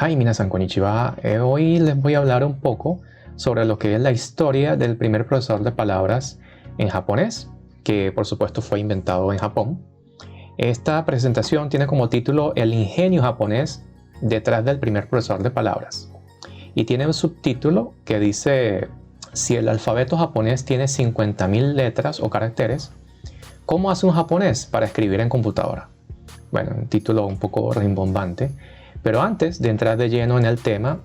Hi, minasan konnichiwa. Hoy les voy a hablar un poco sobre lo que es la historia del primer procesador de palabras en japonés, que por supuesto fue inventado en Japón. Esta presentación tiene como título El ingenio japonés detrás del primer procesador de palabras. Y tiene un subtítulo que dice: si el alfabeto japonés tiene 50.000 letras o caracteres, ¿cómo hace un japonés para escribir en computadora? Bueno, un título un poco rimbombante. Pero antes de entrar de lleno en el tema,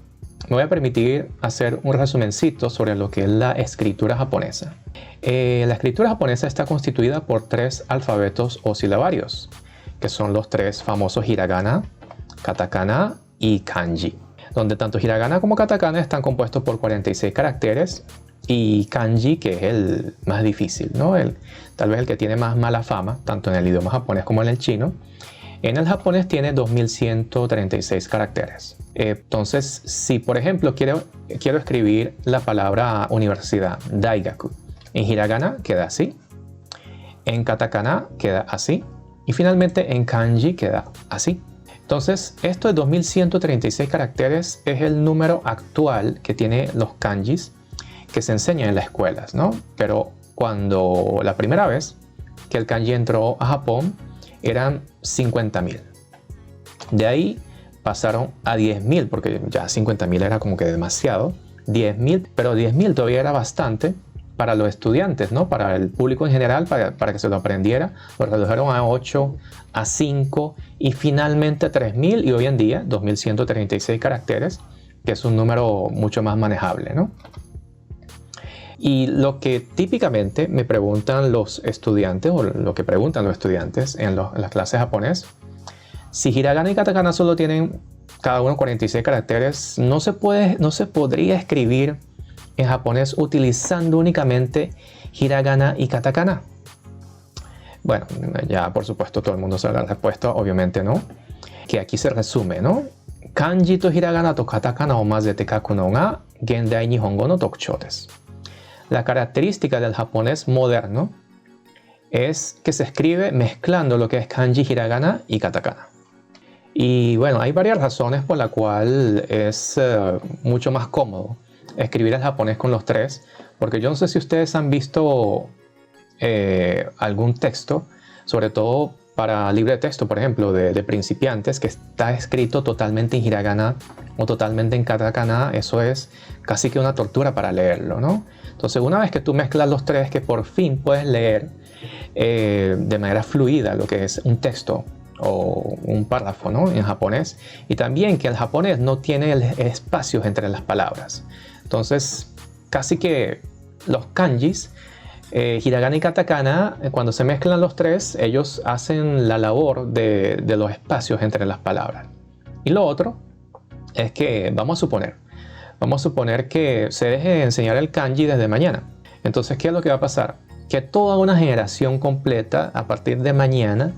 me voy a permitir hacer un resumencito sobre lo que es la escritura japonesa. La escritura japonesa está constituida por 3 alfabetos o silabarios, que son los 3 famosos hiragana, katakana y kanji, donde tanto hiragana como katakana están compuestos por 46 caracteres y kanji, que es el más difícil, ¿no? Tal vez el que tiene más mala fama, tanto en el idioma japonés como en el chino. En el japonés tiene 2136 caracteres. Entonces, si por ejemplo quiero escribir la palabra universidad, daigaku, en hiragana queda así, en katakana queda así y finalmente en kanji queda así. Entonces, esto de 2136 caracteres es el número actual que tiene los kanjis que se enseñan en las escuelas, ¿no? Pero cuando la primera vez que el kanji entró a Japón, eran 50.000. De ahí pasaron a 10.000, porque ya 50.000 era como que demasiado. 10.000, pero 10.000 todavía era bastante para los estudiantes, ¿no? Para el público en general, para que se lo aprendiera. Lo redujeron a 8, a 5 y finalmente a 3.000 y hoy en día 2.136 caracteres, que es un número mucho más manejable, ¿no? Y lo que típicamente me preguntan los estudiantes, o lo que preguntan los estudiantes en las clases japonés, si hiragana y katakana solo tienen cada uno 46 caracteres, ¿no se podría escribir en japonés utilizando únicamente hiragana y katakana? Bueno, ya por supuesto todo el mundo sabe la respuesta, obviamente no. Que aquí se resume, ¿no? Kanji to hiragana to katakana o mazete kaku no ga gendai nihongo no tokuchou desu. La característica del japonés moderno es que se escribe mezclando lo que es kanji, hiragana y katakana. Y bueno, hay varias razones por la cual es mucho más cómodo escribir el japonés con los 3, porque yo no sé si ustedes han visto algún texto, sobre todo para libre texto, por ejemplo, de principiantes, que está escrito totalmente en hiragana o totalmente en katakana. Eso es casi que una tortura para leerlo, ¿no? Entonces, una vez que tú mezclas los 3, que por fin puedes leer de manera fluida lo que es un texto o un párrafo, ¿no? En japonés, y también que el japonés no tiene espacios entre las palabras. Entonces, casi que los kanjis, hiragana y katakana, cuando se mezclan los 3, ellos hacen la labor de los espacios entre las palabras. Y lo otro es que vamos a suponer que se deje de enseñar el kanji desde mañana. Entonces, ¿qué es lo que va a pasar? Que toda una generación completa a partir de mañana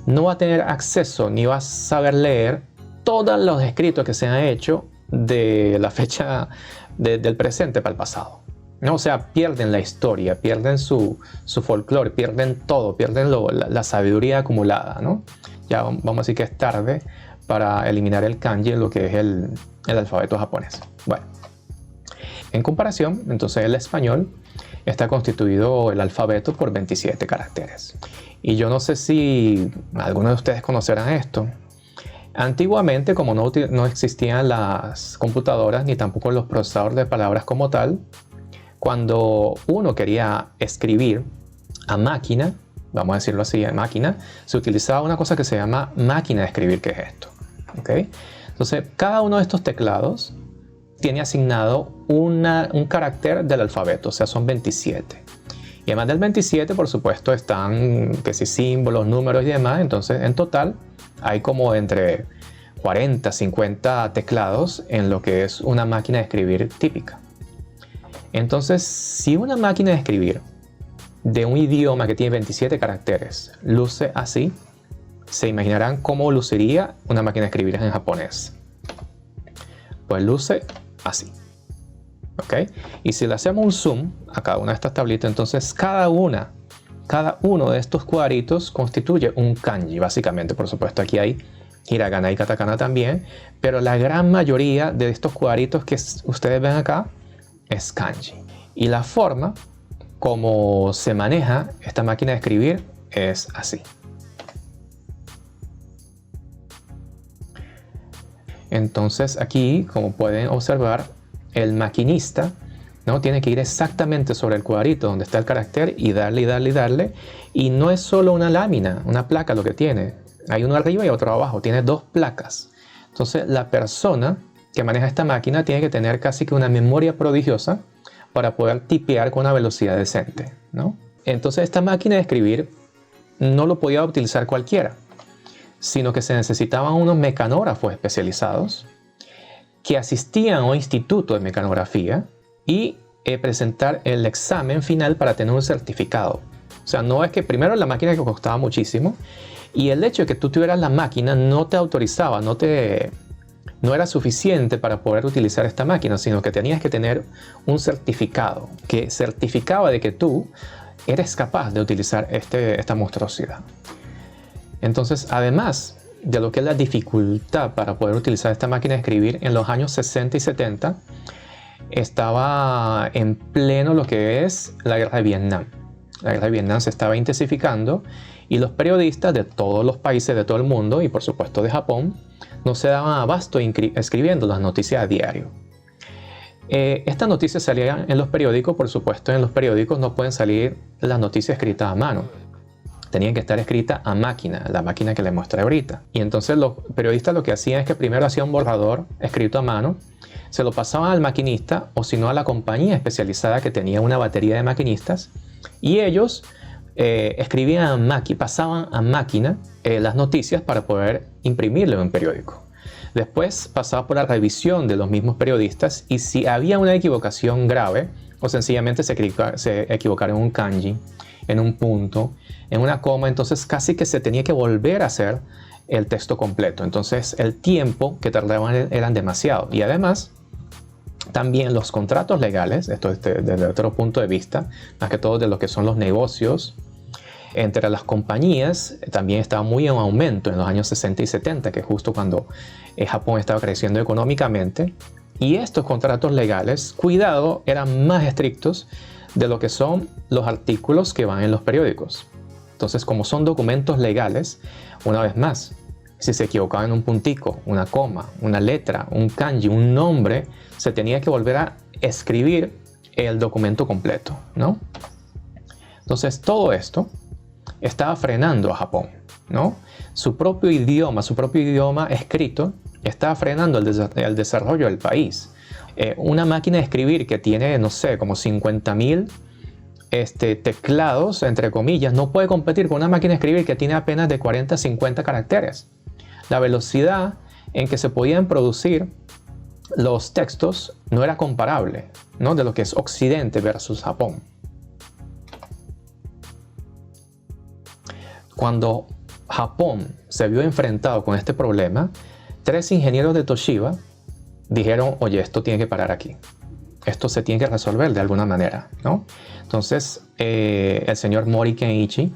no va a tener acceso ni va a saber leer todos los escritos que se han hecho de la fecha del presente para el pasado, ¿no? O sea, pierden la historia, pierden su folclore, pierden todo, pierden la sabiduría acumulada, ¿no? Ya vamos a decir que es tarde para eliminar el kanji en lo que es el alfabeto japonés. Bueno, en comparación, entonces el español está constituido el alfabeto por 27 caracteres. Y yo no sé si algunos de ustedes conocerán esto. Antiguamente, como no existían las computadoras ni tampoco los procesadores de palabras como tal, cuando uno quería escribir a máquina, vamos a decirlo así, a máquina, se utilizaba una cosa que se llama máquina de escribir, que es esto. ¿Okay? Entonces, cada uno de estos teclados tiene asignado un carácter del alfabeto, o sea, son 27. Y además del 27, por supuesto, están que si símbolos, números y demás. Entonces, en total, hay como entre 40, 50 teclados en lo que es una máquina de escribir típica. Entonces, si una máquina de escribir de un idioma que tiene 27 caracteres luce así, se imaginarán cómo luciría una máquina de escribir en japonés. Pues luce así. ¿Ok? Y si le hacemos un zoom a cada una de estas tablitas, entonces cada uno de estos cuadritos constituye un kanji, básicamente. Por supuesto, aquí hay hiragana y katakana también, pero la gran mayoría de estos cuadritos que ustedes ven acá es kanji. Y la forma como se maneja esta máquina de escribir es así. Entonces aquí, como pueden observar, el maquinista, ¿no?, tiene que ir exactamente sobre el cuadrito donde está el carácter y darle y darle y darle. Y no es solo una lámina, una placa lo que tiene. Hay uno arriba y otro abajo. Tiene dos placas. Entonces la persona que maneja esta máquina tiene que tener casi que una memoria prodigiosa para poder tipear con una velocidad decente, ¿no? Entonces esta máquina de escribir no lo podía utilizar cualquiera, sino que se necesitaban unos mecanógrafos especializados que asistían a un instituto de mecanografía y presentar el examen final para tener un certificado. O sea, no es que primero la máquina que costaba muchísimo y el hecho de que tú tuvieras la máquina no te autorizaba, no era suficiente para poder utilizar esta máquina, sino que tenías que tener un certificado que certificaba de que tú eres capaz de utilizar esta monstruosidad. Entonces, además de lo que es la dificultad para poder utilizar esta máquina de escribir, en los años 60 y 70 estaba en pleno lo que es la guerra de Vietnam. La guerra de Vietnam se estaba intensificando y los periodistas de todos los países de todo el mundo y por supuesto de Japón no se daban abasto escribiendo las noticias a diario. Estas noticias salían en los periódicos, por supuesto en los periódicos no pueden salir las noticias escritas a mano. Tenían que estar escritas a máquina, la máquina que les mostré ahorita. Y entonces los periodistas lo que hacían es que primero hacían un borrador escrito a mano, se lo pasaban al maquinista o si no a la compañía especializada que tenía una batería de maquinistas y ellos pasaban a máquina las noticias para poder imprimirlo en un periódico. Después pasaba por la revisión de los mismos periodistas y si había una equivocación grave o sencillamente se equivocaron en un kanji, en un punto, en una coma, entonces casi que se tenía que volver a hacer el texto completo. Entonces el tiempo que tardaban eran demasiado y además también los contratos legales, esto desde otro punto de vista, más que todo de lo que son los negocios entre las compañías, también estaba muy en aumento en los años 60 y 70, que es justo cuando Japón estaba creciendo económicamente. Y estos contratos legales, cuidado, eran más estrictos de lo que son los artículos que van en los periódicos. Entonces, como son documentos legales, una vez más, si se equivocaban en un puntico, una coma, una letra, un kanji, un nombre, se tenía que volver a escribir el documento completo, ¿no? Entonces, todo esto estaba frenando a Japón, ¿no? Su propio idioma escrito, estaba frenando el desarrollo del país. Una máquina de escribir que tiene, no sé, como 50.000 teclados, entre comillas, no puede competir con una máquina de escribir que tiene apenas de 40 a 50 caracteres. La velocidad en que se podían producir los textos no era comparable, ¿no?, de lo que es Occidente versus Japón. Cuando Japón se vio enfrentado con este problema, 3 ingenieros de Toshiba dijeron, oye, esto tiene que parar aquí. Esto se tiene que resolver de alguna manera, ¿no? Entonces, el señor Mori Kenichi,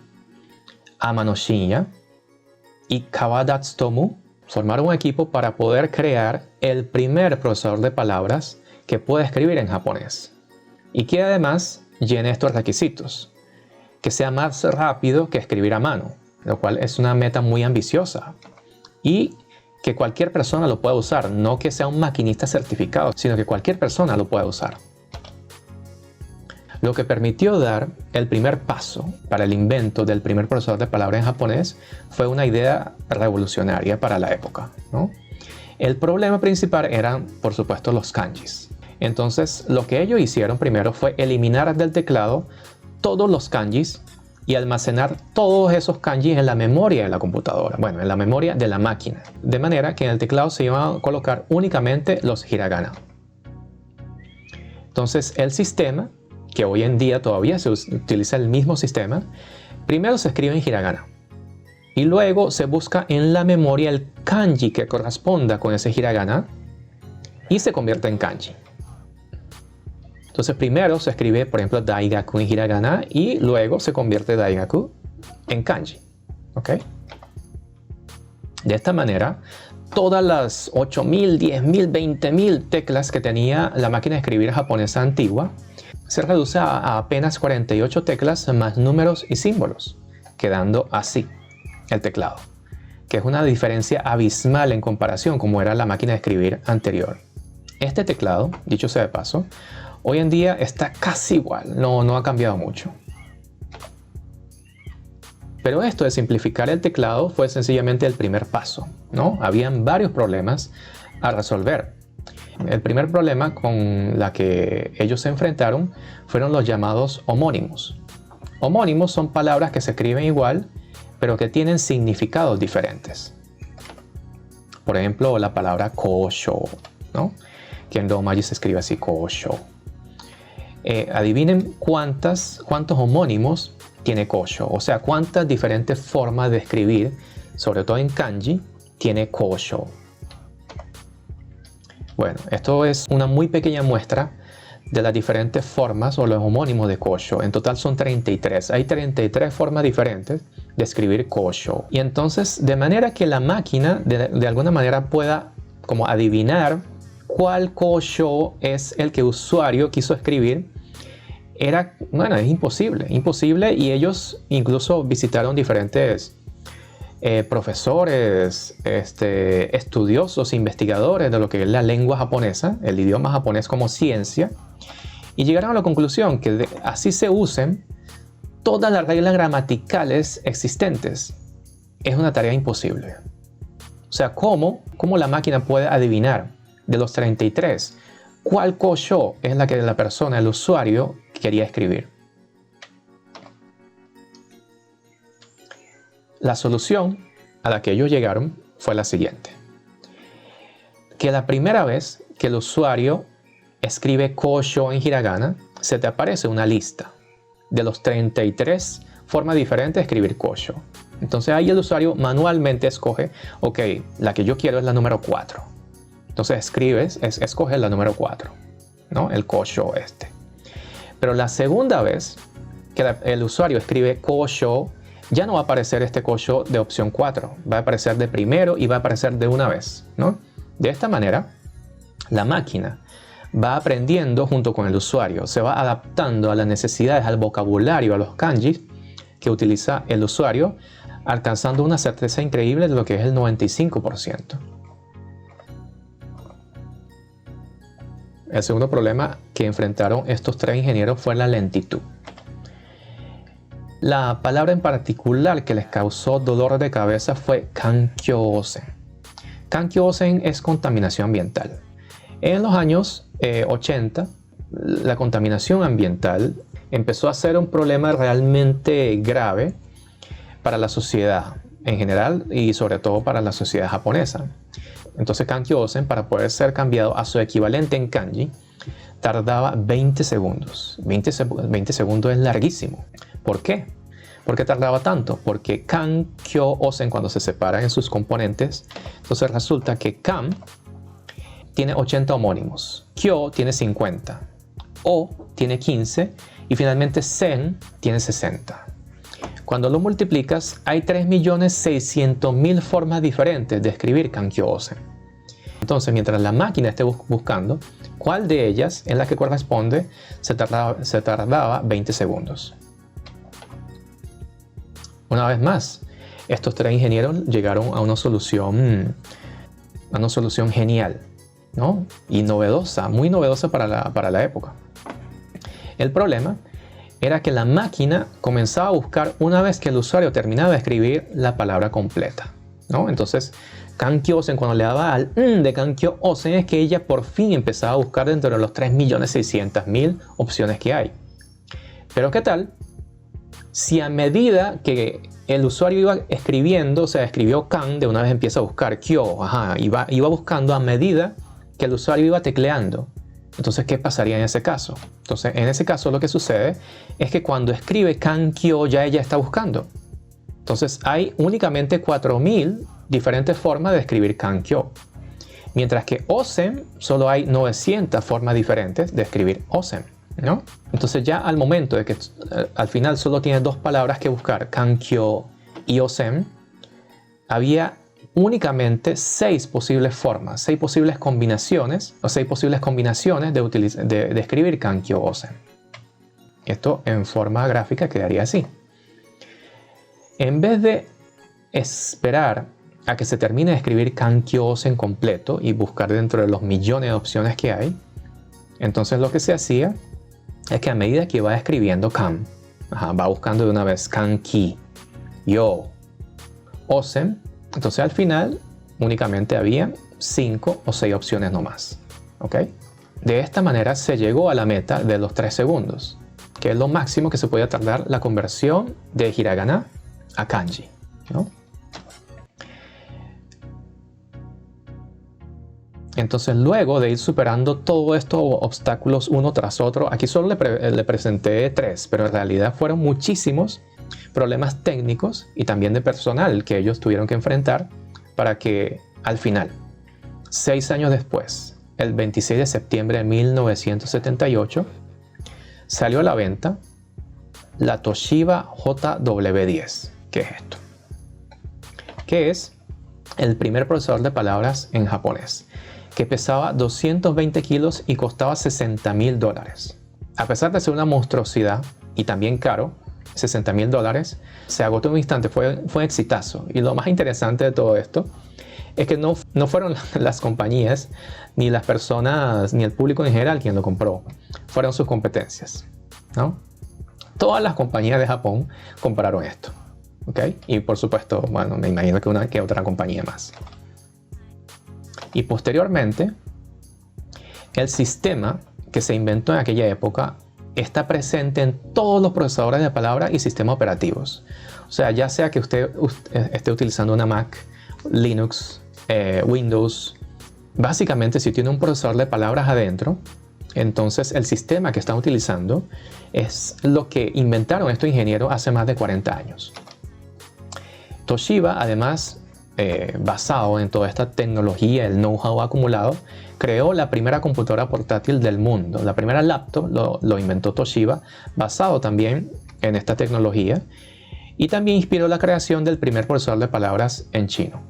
Amano Shinya y Kawada Tsutomu formaron un equipo para poder crear el primer procesador de palabras que pueda escribir en japonés y que además llene estos requisitos, que sea más rápido que escribir a mano, lo cual es una meta muy ambiciosa y que cualquier persona lo pueda usar, no que sea un maquinista certificado, sino que cualquier persona lo pueda usar. Lo que permitió dar el primer paso para el invento del primer procesador de palabras en japonés fue una idea revolucionaria para la época, ¿no? El problema principal eran, por supuesto, los kanjis. Entonces, lo que ellos hicieron primero fue eliminar del teclado todos los kanjis y almacenar todos esos kanjis en la memoria de la computadora, bueno, en la memoria de la máquina, de manera que en el teclado se iban a colocar únicamente los hiragana. Entonces, el sistema, que hoy en día todavía se utiliza el mismo sistema, primero se escribe en hiragana y luego se busca en la memoria el kanji que corresponda con ese hiragana y se convierte en kanji. Entonces primero se escribe, por ejemplo, Daigaku en hiragana y luego se convierte Daigaku en kanji. ¿Ok? De esta manera, todas las 8.000, 10.000, 20.000 teclas que tenía la máquina de escribir japonesa antigua se reduce a apenas 48 teclas más números y símbolos, quedando así el teclado, que es una diferencia abismal en comparación como era la máquina de escribir anterior. Este teclado, dicho sea de paso, hoy en día está casi igual, no ha cambiado mucho. Pero esto de simplificar el teclado fue sencillamente el primer paso, ¿no? Habían varios problemas a resolver. El primer problema con la que ellos se enfrentaron fueron los llamados homónimos. Homónimos son palabras que se escriben igual, pero que tienen significados diferentes. Por ejemplo, la palabra kosho, ¿no? Que en romaji se escribe así, kosho. Adivinen cuántos homónimos tiene kosho, o sea, cuántas diferentes formas de escribir, sobre todo en kanji, tiene kosho. Bueno, esto es una muy pequeña muestra de las diferentes formas o los homónimos de kosho. En total son 33. Hay 33 formas diferentes de escribir kosho. Y entonces, de manera que la máquina de alguna manera pueda como adivinar cuál kosho es el que el usuario quiso escribir, es imposible, y ellos incluso visitaron diferentes profesores, estudiosos, investigadores de lo que es la lengua japonesa, el idioma japonés como ciencia, y llegaron a la conclusión que así se usen todas las reglas gramaticales existentes. Es una tarea imposible. O sea, ¿cómo la máquina puede adivinar de los 33 cuál kosho es la que la persona, el usuario, quería escribir? La solución a la que ellos llegaron fue la siguiente: que la primera vez que el usuario escribe kosho en hiragana, se te aparece una lista de los 33 formas diferentes de escribir kosho. Entonces ahí el usuario manualmente escoge, ok, la que yo quiero es la número 4. Entonces escoges la número 4, ¿no? El kosho este. Pero la segunda vez que el usuario escribe kosho, ya no va a aparecer este kosho de opción 4. Va a aparecer de primero y va a aparecer de una vez, ¿no? De esta manera, la máquina va aprendiendo junto con el usuario. Se va adaptando a las necesidades, al vocabulario, a los kanjis que utiliza el usuario, alcanzando una certeza increíble de lo que es el 95%. El segundo problema que enfrentaron estos tres ingenieros fue la lentitud. La palabra en particular que les causó dolor de cabeza fue kankyo-osen. Kankyo-osen es contaminación ambiental. En los años 80, la contaminación ambiental empezó a ser un problema realmente grave para la sociedad en general y sobre todo para la sociedad japonesa. Entonces kankyo-osen, para poder ser cambiado a su equivalente en kanji, tardaba 20 segundos. 20 segundos es larguísimo. ¿Por qué? ¿Por qué tardaba tanto? Porque kankyo-osen, cuando se separa en sus componentes, entonces resulta que kan tiene 80 homónimos, kyo tiene 50, o tiene 15 y finalmente sen tiene 60. Cuando lo multiplicas, hay 3.600.000 formas diferentes de escribir kankyo-osen. Entonces, mientras la máquina esté buscando cuál de ellas es la que corresponde, se tardaba 20 segundos. Una vez más, estos tres ingenieros llegaron a una solución genial, ¿no? Y novedosa, muy novedosa para la época. El problema era que la máquina comenzaba a buscar una vez que el usuario terminaba de escribir la palabra completa, ¿no? Entonces, kankyo-osen, cuando le daba al de kankyo-osen, es que ella por fin empezaba a buscar dentro de los 3.600.000 opciones que hay. Pero ¿qué tal si a medida que el usuario iba escribiendo, o sea, escribió kan, de una vez empieza a buscar kyo, iba buscando a medida que el usuario iba tecleando? Entonces, ¿qué pasaría en ese caso? Entonces, en ese caso lo que sucede es que cuando escribe kankyo ya ella está buscando. Entonces, hay únicamente 4.000 diferentes formas de escribir kankyo. Mientras que osen, solo hay 900 formas diferentes de escribir osen, ¿no? Entonces, ya al momento de que al final solo tienes dos palabras que buscar, kankyo y osen, había únicamente 6 posibles formas, 6 posibles combinaciones o 6 posibles combinaciones de escribir Kankyo Osen. Esto en forma gráfica quedaría así. En vez de esperar a que se termine de escribir Kankyo Osen completo y buscar dentro de los millones de opciones que hay, entonces lo que se hacía es que a medida que iba escribiendo kan, va buscando de una vez Kanki, Yo, Osen, entonces al final únicamente había 5 o 6 opciones nomás. ¿Ok? De esta manera se llegó a la meta de los 3 segundos, que es lo máximo que se podía tardar la conversión de hiragana a kanji, ¿no? Entonces, luego de ir superando todos estos obstáculos uno tras otro, aquí solo le presenté 3, pero en realidad fueron muchísimos problemas técnicos y también de personal que ellos tuvieron que enfrentar para que al final, 6 años después, el 26 de septiembre de 1978, salió a la venta la Toshiba JW10. ¿Qué es esto? Que es el primer procesador de palabras en japonés, que pesaba 220 kilos y costaba $60.000. A pesar de ser una monstruosidad y también caro, $60.000, se agotó en un instante, fue un exitazo. Y lo más interesante de todo esto es que no fueron las compañías, ni las personas, ni el público en general quien lo compró, fueron sus competencias, ¿no? Todas las compañías de Japón compraron esto, ¿ok? Y por supuesto, bueno, me imagino que una que otra compañía más. Y posteriormente, el sistema que se inventó en aquella época está presente en todos los procesadores de palabra y sistemas operativos. O sea, ya sea que usted esté utilizando una Mac, Linux, Windows, básicamente si tiene un procesador de palabras adentro, entonces el sistema que están utilizando es lo que inventaron estos ingenieros hace más de 40 años. Toshiba, además, basado en toda esta tecnología, el know-how acumulado, creó la primera computadora portátil del mundo. La primera laptop lo inventó Toshiba, basado también en esta tecnología, y también inspiró la creación del primer procesador de palabras en chino.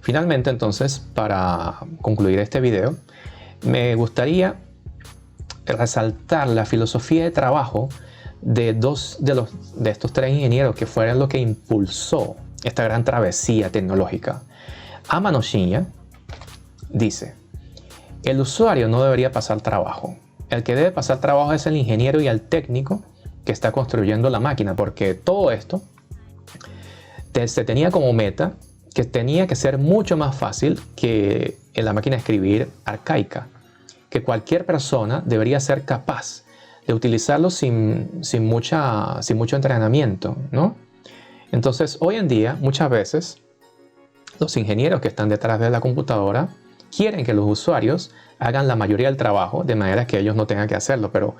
Finalmente, entonces, para concluir este video, me gustaría resaltar la filosofía de trabajo de estos 3 ingenieros que fueron lo que impulsó esta gran travesía tecnológica. Amano Shinya dice: el usuario no debería pasar trabajo. El que debe pasar trabajo es el ingeniero y el técnico que está construyendo la máquina, porque todo esto se tenía como meta que tenía que ser mucho más fácil que en la máquina de escribir arcaica, que cualquier persona debería ser capaz de utilizarlo sin mucho entrenamiento, ¿no? Entonces, hoy en día, muchas veces, los ingenieros que están detrás de la computadora quieren que los usuarios hagan la mayoría del trabajo de manera que ellos no tengan que hacerlo, pero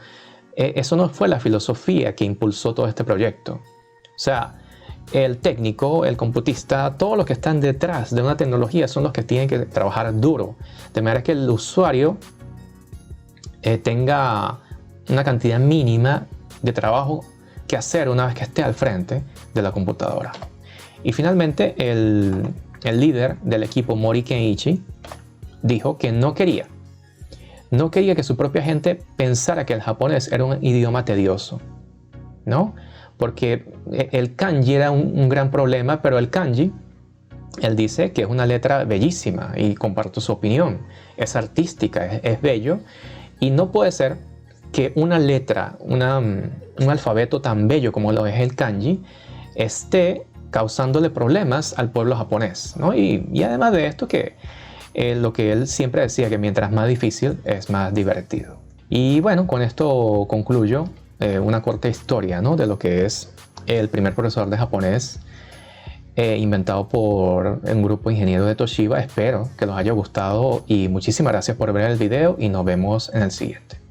eso no fue la filosofía que impulsó todo este proyecto. O sea, el técnico, el computista, todos los que están detrás de una tecnología son los que tienen que trabajar duro, de manera que el usuario tenga una cantidad mínima de trabajo que hacer una vez que esté al frente de la computadora. Y finalmente el líder del equipo, Mori Kenichi, dijo que no quería que su propia gente pensara que el japonés era un idioma tedioso, ¿no? Porque el kanji era un gran problema, pero el kanji, él dice que es una letra bellísima y comparto su opinión. Es artística, es bello, y no puede ser que una letra, un alfabeto tan bello como lo es el kanji, esté causándole problemas al pueblo japonés, ¿no? Y además de esto, que lo que él siempre decía, que mientras más difícil es más divertido. Y bueno, con esto concluyo una corta historia, ¿no?, de lo que es el primer procesador de japonés inventado por un grupo de ingenieros de Toshiba. Espero que les haya gustado y muchísimas gracias por ver el video y nos vemos en el siguiente.